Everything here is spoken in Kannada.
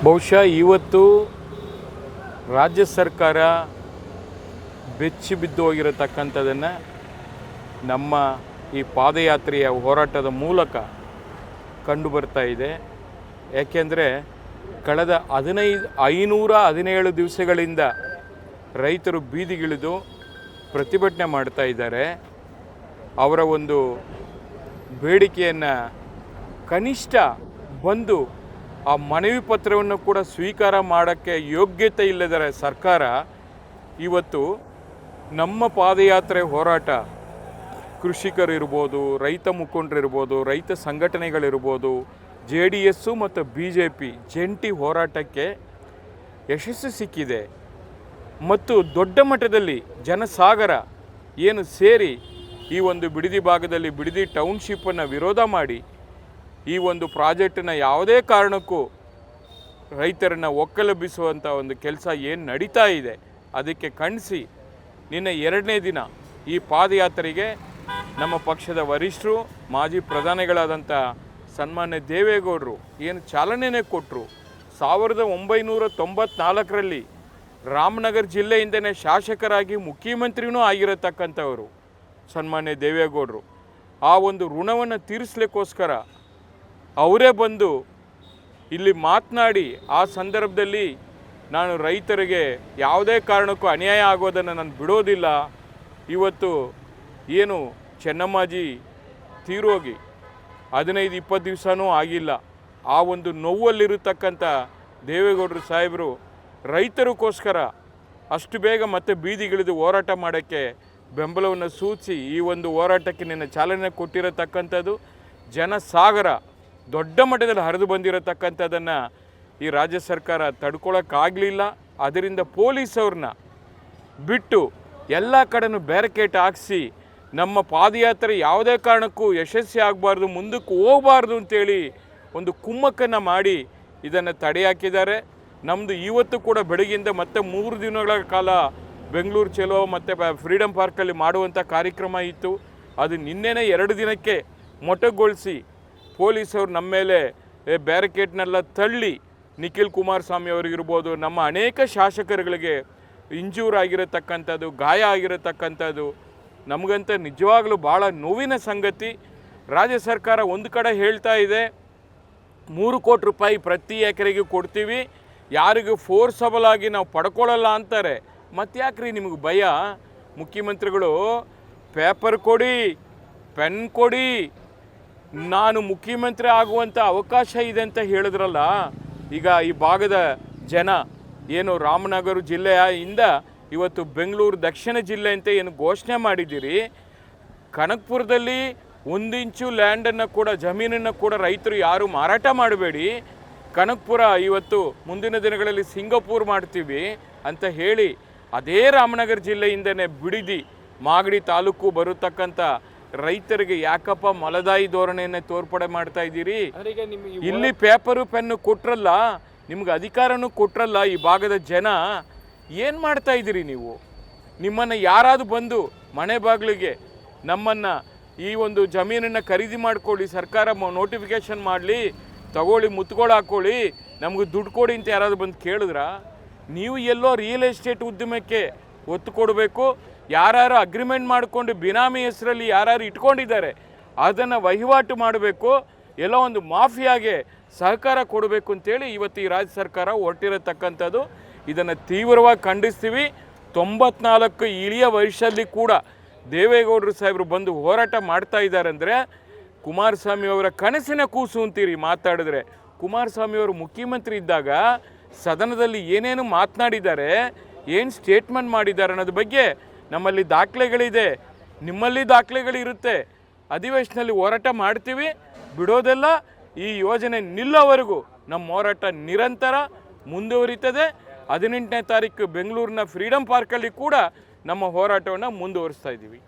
ಬಹುಶಃ ಇವತ್ತು ರಾಜ್ಯ ಸರ್ಕಾರ ಬೆಚ್ಚಿ ಬಿದ್ದು ಹೋಗಿರತಕ್ಕಂಥದ್ದನ್ನು ನಮ್ಮ ಈ ಪಾದಯಾತ್ರೆಯ ಹೋರಾಟದ ಮೂಲಕ ಕಂಡು ಬರ್ತಾ ಇದೆ. ಯಾಕೆಂದರೆ ಕಳೆದ 517 ದಿವಸಗಳಿಂದ ರೈತರು ಬೀದಿಗಿಳಿದು ಪ್ರತಿಭಟನೆ ಮಾಡ್ತಾ ಇದ್ದಾರೆ. ಅವರ ಒಂದು ಬೇಡಿಕೆಯನ್ನು ಕನಿಷ್ಠ ಬಂದು ಆ ಮನವಿ ಪತ್ರವನ್ನು ಕೂಡ ಸ್ವೀಕಾರ ಮಾಡೋಕ್ಕೆ ಯೋಗ್ಯತೆ ಇಲ್ಲದ ಸರ್ಕಾರ ಇವತ್ತು ನಮ್ಮ ಪಾದಯಾತ್ರೆ ಹೋರಾಟ ಕೃಷಿಕರಿರ್ಬೋದು, ರೈತ ಮುಖಂಡರಿರ್ಬೋದು, ರೈತ ಸಂಘಟನೆಗಳಿರ್ಬೋದು, JDS ಮತ್ತು BJP ಜಂಟಿ ಹೋರಾಟಕ್ಕೆ ಯಶಸ್ಸು ಸಿಕ್ಕಿದೆ. ಮತ್ತು ದೊಡ್ಡ ಮಟ್ಟದಲ್ಲಿ ಜನಸಾಗರ ಏನು ಸೇರಿ ಈ ಒಂದು ಬಿಡದಿ ಭಾಗದಲ್ಲಿ ಬಿಡದಿ ಟೌನ್ಶಿಪ್ಪನ್ನು ವಿರೋಧ ಮಾಡಿ ಈ ಒಂದು ಪ್ರಾಜೆಕ್ಟನ್ನು ಯಾವುದೇ ಕಾರಣಕ್ಕೂ ರೈತರನ್ನು ಒಕ್ಕಲೆಬ್ಬಿಸುವಂಥ ಒಂದು ಕೆಲಸ ಏನು ನಡೀತಾ ಇದೆ ಅದಕ್ಕೆ ಖಂಡಿಸಿ ನಿನ್ನೆ 2ನೇ ದಿನ ಈ ಪಾದಯಾತ್ರೆಗೆ ನಮ್ಮ ಪಕ್ಷದ ವರಿಷ್ಠರು, ಮಾಜಿ ಪ್ರಧಾನಿಗಳಾದಂಥ ಸನ್ಮಾನ್ಯ ದೇವೇಗೌಡರು ಏನು ಚಾಲನೆಯೇ ಕೊಟ್ಟರು. 1994ರಲ್ಲಿ ರಾಮನಗರ ಜಿಲ್ಲೆಯಿಂದನೇ ಶಾಸಕರಾಗಿ ಮುಖ್ಯಮಂತ್ರಿನೂ ಆಗಿರತಕ್ಕಂಥವರು ಸನ್ಮಾನ್ಯ ದೇವೇಗೌಡರು. ಆ ಒಂದು ಋಣವನ್ನು ತೀರಿಸಲಿಕ್ಕೋಸ್ಕರ ಅವರೇ ಬಂದು ಇಲ್ಲಿ ಮಾತನಾಡಿ ಆ ಸಂದರ್ಭದಲ್ಲಿ ನಾನು ರೈತರಿಗೆ ಯಾವುದೇ ಕಾರಣಕ್ಕೂ ಅನ್ಯಾಯ ಆಗೋದನ್ನು ನಾನು ಬಿಡೋದಿಲ್ಲ. ಇವತ್ತು ಏನು ಚೆನ್ನಮ್ಮಾಜಿ ತೀರೋಗಿ 15-20 ದಿವಸನೂ ಆಗಿಲ್ಲ. ಆ ಒಂದು ನೋವಲ್ಲಿರತಕ್ಕಂಥ ದೇವೇಗೌಡರು ಸಾಹೇಬರು ರೈತರಿಗೋಸ್ಕರ ಅಷ್ಟು ಬೇಗ ಮತ್ತೆ ಬೀದಿಗಿಳಿದು ಹೋರಾಟ ಮಾಡೋಕ್ಕೆ ಬೆಂಬಲವನ್ನು ಸೂಚಿಸಿ ಈ ಒಂದು ಹೋರಾಟಕ್ಕೆ ನಿನ್ನೆ ಚಾಲನೆ ಕೊಟ್ಟಿರತಕ್ಕಂಥದ್ದು ಜನಸಾಗರ ದೊಡ್ಡ ಮಟ್ಟದಲ್ಲಿ ಹರಿದು ಬಂದಿರತಕ್ಕಂಥದ್ದನ್ನು ಈ ರಾಜ್ಯ ಸರ್ಕಾರ ತಡ್ಕೊಳಕ್ಕಾಗಲಿಲ್ಲ. ಅದರಿಂದ ಪೊಲೀಸವ್ರನ್ನ ಬಿಟ್ಟು ಎಲ್ಲ ಕಡೆನೂ ಬ್ಯಾರಿಕೇಡ್ ಹಾಕಿಸಿ ನಮ್ಮ ಪಾದಯಾತ್ರೆ ಯಾವುದೇ ಕಾರಣಕ್ಕೂ ಯಶಸ್ವಿ ಆಗಬಾರ್ದು, ಮುಂದಕ್ಕೆ ಹೋಗಬಾರ್ದು ಅಂತೇಳಿ ಒಂದು ಕುಮ್ಮಕ್ಕನ್ನು ಮಾಡಿ ಇದನ್ನು ತಡೆ ಹಾಕಿದ್ದಾರೆ. ನಮ್ಮದು ಇವತ್ತು ಕೂಡ ಬೆಳಗ್ಗೆಯಿಂದ ಮತ್ತೆ 3 ದಿನಗಳ ಕಾಲ ಬೆಂಗಳೂರು ಚಲೋ ಮತ್ತು ಫ್ರೀಡಮ್ ಪಾರ್ಕಲ್ಲಿ ಮಾಡುವಂಥ ಕಾರ್ಯಕ್ರಮ ಇತ್ತು. ಅದು ನಿನ್ನೆನೇ 2 ದಿನಕ್ಕೆ ಮೊಟಕುಗೊಳಿಸಿ ಪೊಲೀಸರು ನಮ್ಮ ಮೇಲೆ ಬ್ಯಾರಿಕೇಡ್ನೆಲ್ಲ ತಳ್ಳಿ ನಿಖಿಲ್ ಕುಮಾರಸ್ವಾಮಿ ಅವರಿಗಿರ್ಬೋದು, ನಮ್ಮ ಅನೇಕ ಶಾಸಕರುಗಳಿಗೆ ಇಂಜೂರ್ ಆಗಿರತಕ್ಕಂಥದ್ದು, ಗಾಯ ಆಗಿರತಕ್ಕಂಥದ್ದು ನಮಗಂತ ನಿಜವಾಗಲೂ ಭಾಳ ನೋವಿನ ಸಂಗತಿ. ರಾಜ್ಯ ಸರ್ಕಾರ ಒಂದು ಕಡೆ ಹೇಳ್ತಾ ಇದೆ 3 ಕೋಟಿ ರೂಪಾಯಿ ಪ್ರತಿ ಎಕರೆಗೆ ಕೊಡ್ತೀವಿ, ಯಾರಿಗೂ ಫೋರ್ಸಬಲ್ ಆಗಿ ನಾವು ಪಡ್ಕೊಳ್ಳಲ್ಲ ಅಂತಾರೆ. ಮತ್ತು ಯಾಕ್ರಿ ನಿಮಗೆ ಭಯ? ಮುಖ್ಯಮಂತ್ರಿಗಳು ಪೇಪರ್ ಕೊಡಿ, ಪೆನ್ ಕೊಡಿ, ನಾನು ಮುಖ್ಯಮಂತ್ರಿ ಆಗುವಂಥ ಅವಕಾಶ ಇದೆ ಅಂತ ಹೇಳಿದ್ರಲ್ಲ. ಈಗ ಈ ಭಾಗದ ಜನ ಏನು ರಾಮನಗರ ಜಿಲ್ಲೆಯಿಂದ ಇವತ್ತು ಬೆಂಗಳೂರು ದಕ್ಷಿಣ ಜಿಲ್ಲೆ ಅಂತ ಏನು ಘೋಷಣೆ ಮಾಡಿದ್ದೀರಿ, ಕನಕಪುರದಲ್ಲಿ 1 ಇಂಚು ಲ್ಯಾಂಡನ್ನು ಕೂಡ ಜಮೀನನ್ನು ಕೂಡ ರೈತರು ಯಾರು ಮಾರಾಟ ಮಾಡಬೇಡಿ, ಕನಕಪುರ ಇವತ್ತು ಮುಂದಿನ ದಿನಗಳಲ್ಲಿ ಸಿಂಗಪೂರ್ ಮಾಡ್ತೀವಿ ಅಂತ ಹೇಳಿ ಅದೇ ರಾಮನಗರ ಜಿಲ್ಲೆಯಿಂದನೇ ಬಿಡದಿ ಮಾಗಡಿ ತಾಲೂಕು ಬರತಕ್ಕಂಥ ರೈತರಿಗೆ ಯಾಕಪ್ಪ ಮಲದಾಯಿ ಧೋರಣೆಯನ್ನು ತೋರ್ಪಡೆ ಮಾಡ್ತಾ ಇದ್ದೀರಿ? ಇಲ್ಲಿ ಪೇಪರು ಪೆನ್ನು ಕೊಟ್ರಲ್ಲ, ನಿಮ್ಗೆ ಅಧಿಕಾರನೂ ಕೊಟ್ರಲ್ಲ. ಈ ಭಾಗದ ಜನ ಏನು ಮಾಡ್ತಾ ಇದ್ದೀರಿ ನೀವು? ನಿಮ್ಮನ್ನು ಯಾರಾದರೂ ಬಂದು ಮನೆ ಬಾಗಿಲಿಗೆ ನಮ್ಮನ್ನು ಈ ಒಂದು ಜಮೀನನ್ನು ಖರೀದಿ ಮಾಡ್ಕೊಳ್ಳಿ, ಸರ್ಕಾರ ನೋಟಿಫಿಕೇಷನ್ ಮಾಡಲಿ, ತಗೊಳ್ಳಿ, ಮುತ್ಗಳು ಹಾಕ್ಕೊಳ್ಳಿ, ನಮಗೆ ದುಡ್ಡು ಕೊಡಿ ಅಂತ ಯಾರಾದರೂ ಬಂದು ಕೇಳಿದ್ರಾ? ನೀವು ಎಲ್ಲೋ ರಿಯಲ್ ಎಸ್ಟೇಟ್ ಉದ್ಯಮಕ್ಕೆ ಒತ್ತು ಕೊಡಬೇಕು. ಯಾರು ಅಗ್ರಿಮೆಂಟ್ ಮಾಡಿಕೊಂಡು ಬಿನಾಮಿ ಹೆಸರಲ್ಲಿ ಯಾರು ಇಟ್ಕೊಂಡಿದ್ದಾರೆ ಅದನ್ನು ವಹಿವಾಟು ಮಾಡಬೇಕು, ಎಲ್ಲೋ ಒಂದು ಮಾಫಿಯಾಗೆ ಸಹಕಾರ ಕೊಡಬೇಕು ಅಂತೇಳಿ ಇವತ್ತು ಈ ರಾಜ್ಯ ಸರ್ಕಾರ ಹೊರಟಿರತಕ್ಕಂಥದ್ದು. ಇದನ್ನು ತೀವ್ರವಾಗಿ ಖಂಡಿಸ್ತೀವಿ. 94 ಇಳಿಯ ವಯಸ್ಸಲ್ಲಿ ಕೂಡ ದೇವೇಗೌಡರು ಸಾಹೇಬರು ಬಂದು ಹೋರಾಟ ಮಾಡ್ತಾ ಇದ್ದಾರೆ ಅಂದರೆ ಕುಮಾರಸ್ವಾಮಿ ಅವರ ಕನಸಿನ ಕೂಸು ಅಂತೀರಿ ಮಾತಾಡಿದ್ರೆ. ಕುಮಾರಸ್ವಾಮಿ ಅವರು ಮುಖ್ಯಮಂತ್ರಿ ಇದ್ದಾಗ ಸದನದಲ್ಲಿ ಏನೇನು ಮಾತನಾಡಿದ್ದಾರೆ, ಏನು ಸ್ಟೇಟ್ಮೆಂಟ್ ಮಾಡಿದ್ದಾರೆ ಅನ್ನೋದ್ರ ಬಗ್ಗೆ ನಮ್ಮಲ್ಲಿ ದಾಖಲೆಗಳಿದೆ, ನಿಮ್ಮಲ್ಲಿ ದಾಖಲೆಗಳಿರುತ್ತೆ. ಅಧಿವೇಶನದಲ್ಲಿ ಹೋರಾಟ ಮಾಡ್ತೀವಿ, ಬಿಡೋದೆಲ್ಲ. ಈ ಯೋಜನೆ ನಿಲ್ಲೋವರೆಗೂ ನಮ್ಮ ಹೋರಾಟ ನಿರಂತರ ಮುಂದುವರಿತದೆ. 18ನೇ ತಾರೀಕು ಬೆಂಗಳೂರಿನ ಫ್ರೀಡಮ್ ಪಾರ್ಕಲ್ಲಿ ಕೂಡ ನಮ್ಮ ಹೋರಾಟವನ್ನು ಮುಂದುವರಿಸ್ತಾ ಇದ್ದೀವಿ.